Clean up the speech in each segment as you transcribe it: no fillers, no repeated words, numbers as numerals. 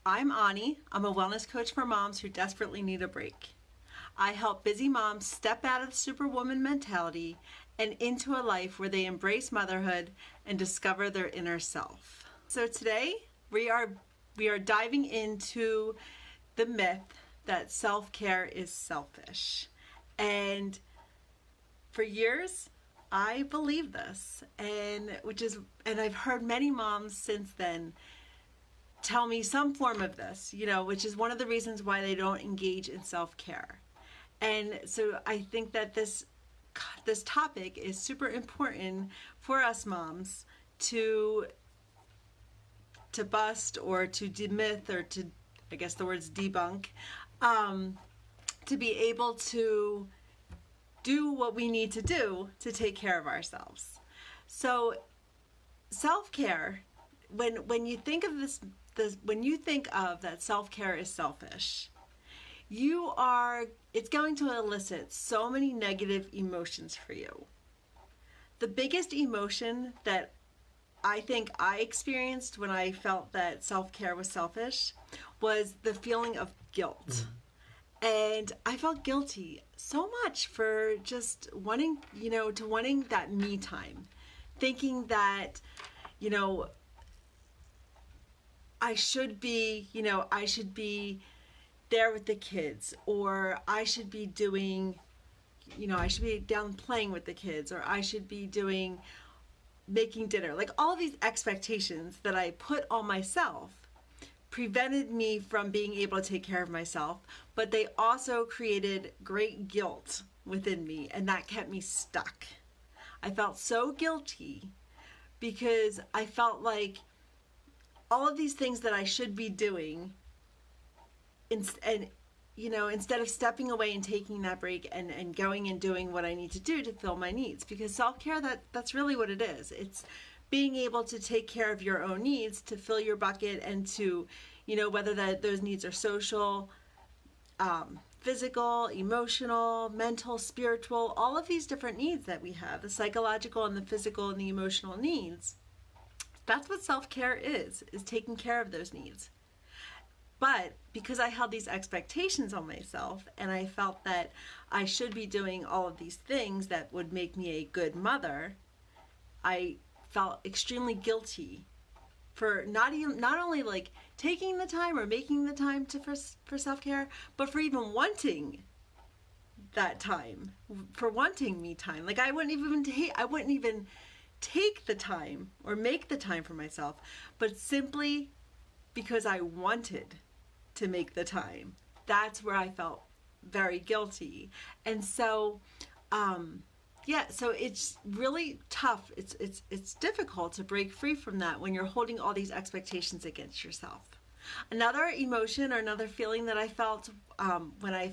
I'm Ani. I'm a wellness coach for moms who desperately need a break. I help busy moms step out of the superwoman mentality and into a life where they embrace motherhood and discover their inner self. So today we are diving into the myth that self-care is selfish. And for years I believed this, and I've heard many moms since then tell me some form of this, which is one of the reasons why they don't engage in self-care. And so I think that this topic is super important for us moms to bust or to demyth, or to, I guess the word's debunk, to be able to do what we need to do to take care of ourselves. So self-care, when you think of when you think of that self-care is selfish, it's going to elicit so many negative emotions for you. The biggest emotion that I think I experienced when I felt that self-care was selfish was the feeling of guilt. And I felt guilty so much for just wanting that me time, thinking that, I should be there with the kids, or I should be doing, I should be down playing with the kids, or I should be making dinner. Like, all of these expectations that I put on myself prevented me from being able to take care of myself, but they also created great guilt within me, and that kept me stuck. I felt so guilty because I felt like all of these things that I should be doing, instead of stepping away and taking that break and going and doing what I need to do to fill my needs. Because self-care, that's really what it is. It's being able to take care of your own needs, to fill your bucket, and to, whether those needs are social, physical, emotional, mental, spiritual, all of these different needs that we have, the psychological and the physical and the emotional needs. That's what self-care is taking care of those needs. But because I held these expectations on myself, and I felt that I should be doing all of these things that would make me a good mother, I felt extremely guilty for not only like taking the time or making the time for self-care, but for even wanting that time, for wanting me time. Like, I wouldn't even take the time or make the time for myself, but simply because I wanted to make the time. That's where I felt very guilty. And so so it's really tough. It's difficult to break free from that when you're holding all these expectations against yourself. Another emotion or another feeling that I felt when I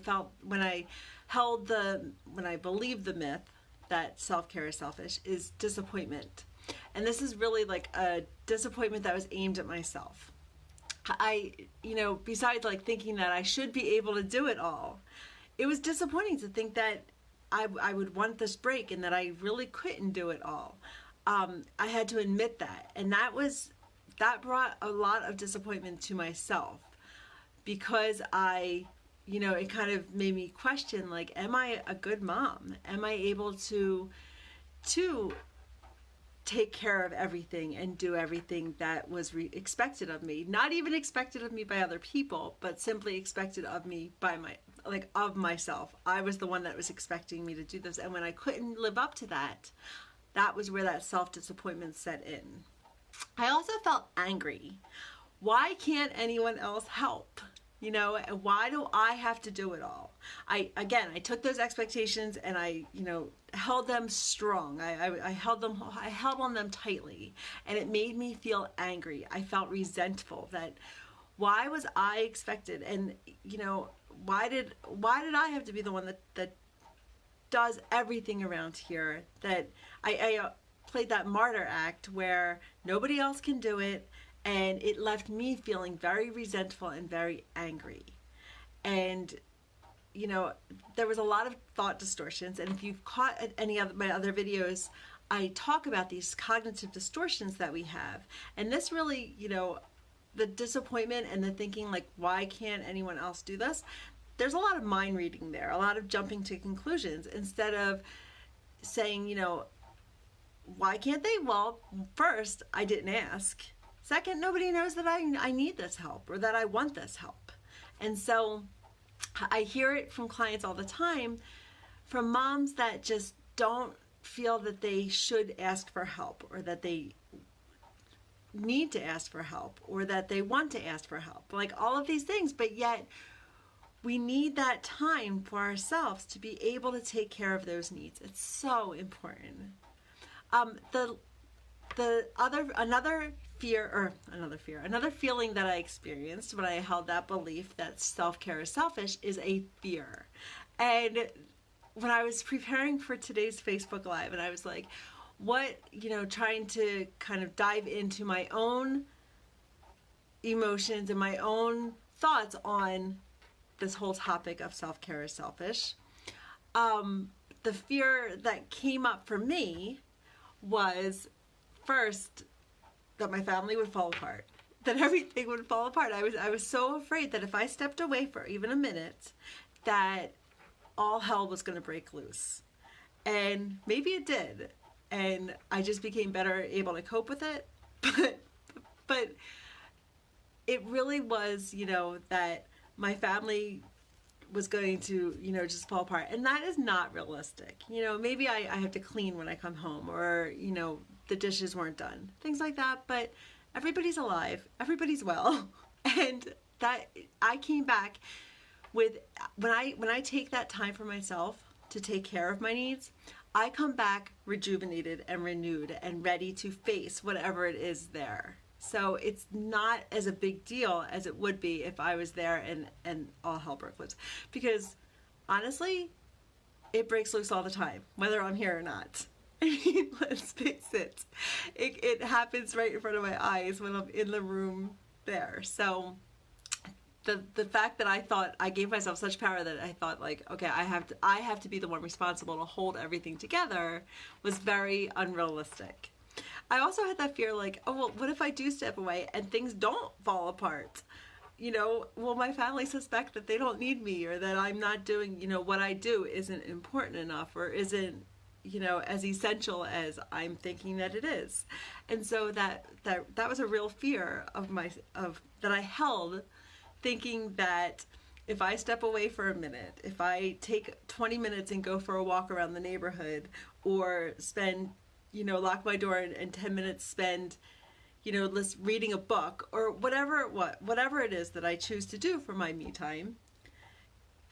believed the myth that self-care is selfish is disappointment. And this is really like a disappointment that was aimed at myself. Besides like thinking that I should be able to do it all, it was disappointing to think that I would want this break and that I really couldn't do it all. I had to admit that, and that brought a lot of disappointment to myself, because it kind of made me question, like, am I a good mom? Am I able to take care of everything and do everything that was expected of me? Not even expected of me by other people, but simply expected of me of myself. I was the one that was expecting me to do this. And when I couldn't live up to that, that was where that self-disappointment set in. I also felt angry. Why can't anyone else help? Why do I have to do it all? I took those expectations and I held them strong. I held on them tightly, and it made me feel angry. I felt resentful that why was I expected, and why did I have to be the one that does everything around here? That I played that martyr act where nobody else can do it. And it left me feeling very resentful and very angry. And, there was a lot of thought distortions. And if you've caught any of my other videos, I talk about these cognitive distortions that we have. And this really, the disappointment and the thinking like, why can't anyone else do this? There's a lot of mind reading there, a lot of jumping to conclusions instead of saying, why can't they? Well, first, I didn't ask. Second, nobody knows that I need this help or that I want this help. And so I hear it from clients all the time, from moms that just don't feel that they should ask for help, or that they need to ask for help, or that they want to ask for help, like all of these things, but yet we need that time for ourselves to be able to take care of those needs. It's so important. Another feeling that I experienced when I held that belief that self-care is selfish is a fear. And when I was preparing for today's Facebook Live, and I was like, trying to kind of dive into my own emotions and my own thoughts on this whole topic of self-care is selfish. The fear that came up for me was, first, that my family would fall apart, that everything would fall apart. I was so afraid that if I stepped away for even a minute, that all hell was going to break loose. And maybe it did. And I just became better able to cope with it. But it really was, that my family was going to, just fall apart. And that is not realistic. Maybe I have to clean when I come home, or, the dishes weren't done, things like that. But everybody's alive, everybody's well. And that I came back with, when I take that time for myself to take care of my needs, I come back rejuvenated and renewed and ready to face whatever it is there. So it's not as a big deal as it would be if I was there and all hell broke loose. Because honestly, it breaks loose all the time, whether I'm here or not. I mean, let's face it. It happens right in front of my eyes when I'm in the room there. So the fact that I thought, I gave myself such power that I thought like, okay, I have to be the one responsible to hold everything together, was very unrealistic. I also had that fear like, oh, well, what if I do step away and things don't fall apart? Will my family suspect that they don't need me, or that I'm not doing, what I do isn't important enough, or isn't, as essential as I'm thinking that it is? And so that was a real fear that I held, thinking that if I step away for a minute, if I take 20 minutes and go for a walk around the neighborhood, or spend, lock my door and 10 minutes spend, reading a book, or whatever it is that I choose to do for my me time,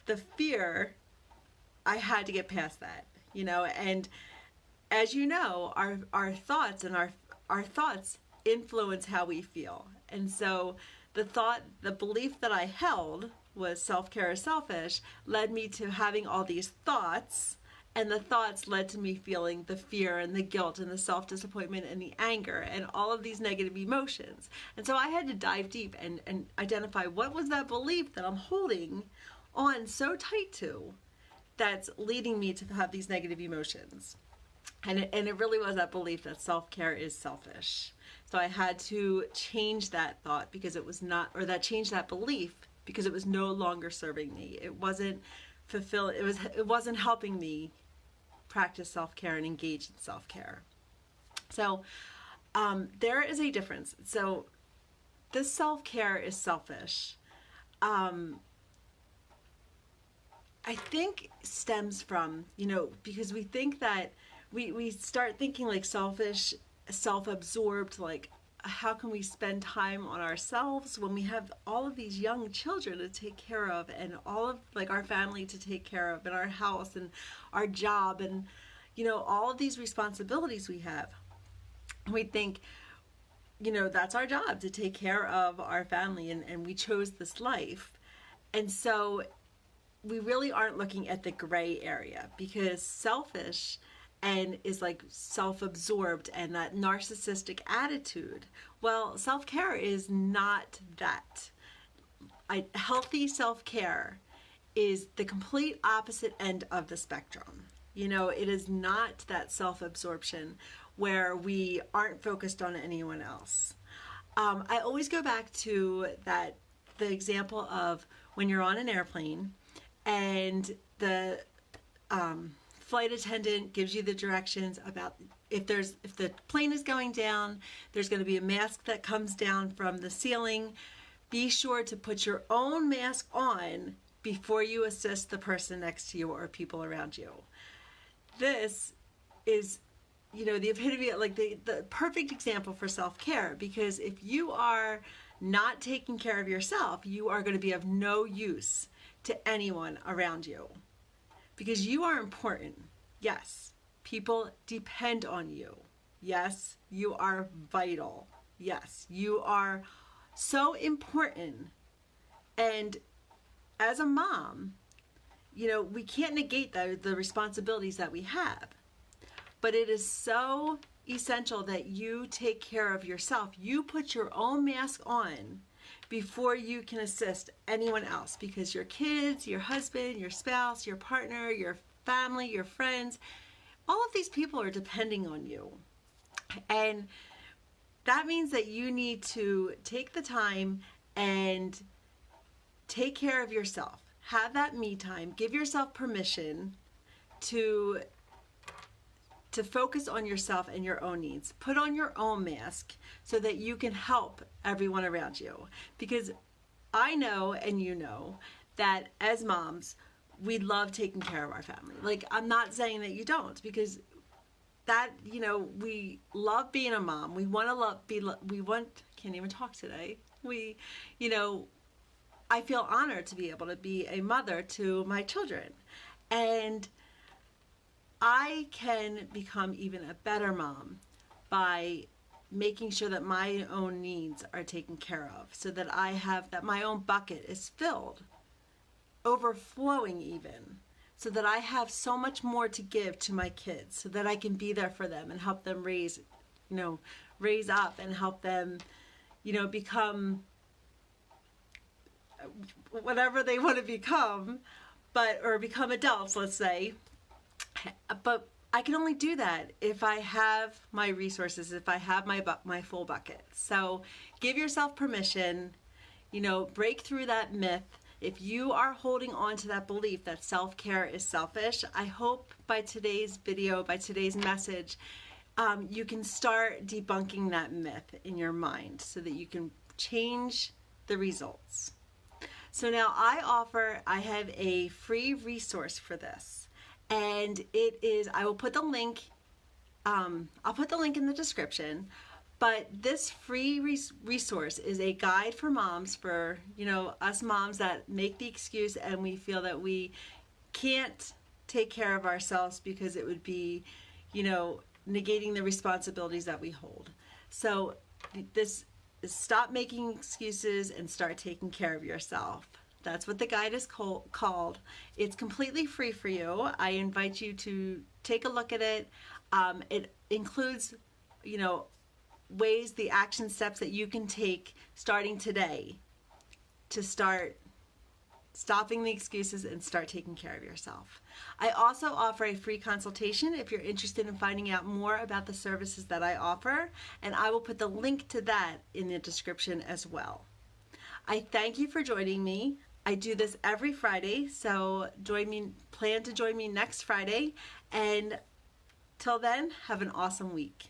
the fear, I had to get past that, and as you know, our thoughts and our thoughts influence how we feel. And so the belief that I held was self-care is selfish led me to having all these thoughts, and the thoughts led to me feeling the fear and the guilt and the self-disappointment and the anger and all of these negative emotions. And so I had to dive deep and identify what was that belief that I'm holding on so tight to that's leading me to have these negative emotions. And it really was that belief that self-care is selfish. So I had to change that thought because it was not, or change that belief because it was no longer serving me. It wasn't it wasn't helping me practice self-care and engage in self-care. So there is a difference. So this self-care is selfish. I think stems from, because we think that we start thinking like selfish, self-absorbed, like how can we spend time on ourselves when we have all of these young children to take care of, and all of like our family to take care of, and our house and our job, and all of these responsibilities we have. We think, that's our job, to take care of our family, and we chose this life. And so we really aren't looking at the gray area, because selfish and is like self-absorbed and that narcissistic attitude. Well, self-care is not that. Healthy self-care is the complete opposite end of the spectrum. It is not that self-absorption where we aren't focused on anyone else. I always go back to the example of when you're on an airplane and the flight attendant gives you the directions about if the plane is going down, there's going to be a mask that comes down from the ceiling. Be sure to put your own mask on before you assist the person next to you or people around you. This is, the epitome, like the perfect example for self-care, because if you are not taking care of yourself, you are going to be of no use to anyone around you, because you are important. Yes, people depend on you. Yes, you are vital. Yes, you are so important. And as a mom, we can't negate the responsibilities that we have, but it is so essential that you take care of yourself. You put your own mask on before you can assist anyone else, because your kids, your husband, your spouse, your partner, your family, your friends, all of these people are depending on you. And that means that you need to take the time and take care of yourself. Have that me time. Give yourself permission to focus on yourself and your own needs. Put on your own mask so that you can help everyone around you. Because I know, and you know, that as moms, we love taking care of our family. Like, I'm not saying that you don't, because that, we love being a mom. We want to can't even talk today. I feel honored to be able to be a mother to my children. And I can become even a better mom by making sure that my own needs are taken care of, so that my own bucket is filled, overflowing even, so that I have so much more to give to my kids, so that I can be there for them and help them raise up and help them, become whatever they want to become, or become adults, let's say. But I can only do that if I have my resources, if I have my full bucket. So give yourself permission, break through that myth. If you are holding on to that belief that self-care is selfish, I hope by today's video, by today's message, you can start debunking that myth in your mind so that you can change the results. So now I have a free resource for this. And it is, I will put the link, I'll put the link in the description, but this free resource is a guide for moms, for, us moms that make the excuse and we feel that we can't take care of ourselves because it would be, negating the responsibilities that we hold. So this is stop making excuses and start taking care of yourself. That's what the guide is called. It's completely free for you. I invite you to take a look at it. It includes, the action steps that you can take starting today to start stopping the excuses and start taking care of yourself. I also offer a free consultation if you're interested in finding out more about the services that I offer, and I will put the link to that in the description as well. I thank you for joining me. I do this every Friday, so plan to join me next Friday. And till then, have an awesome week.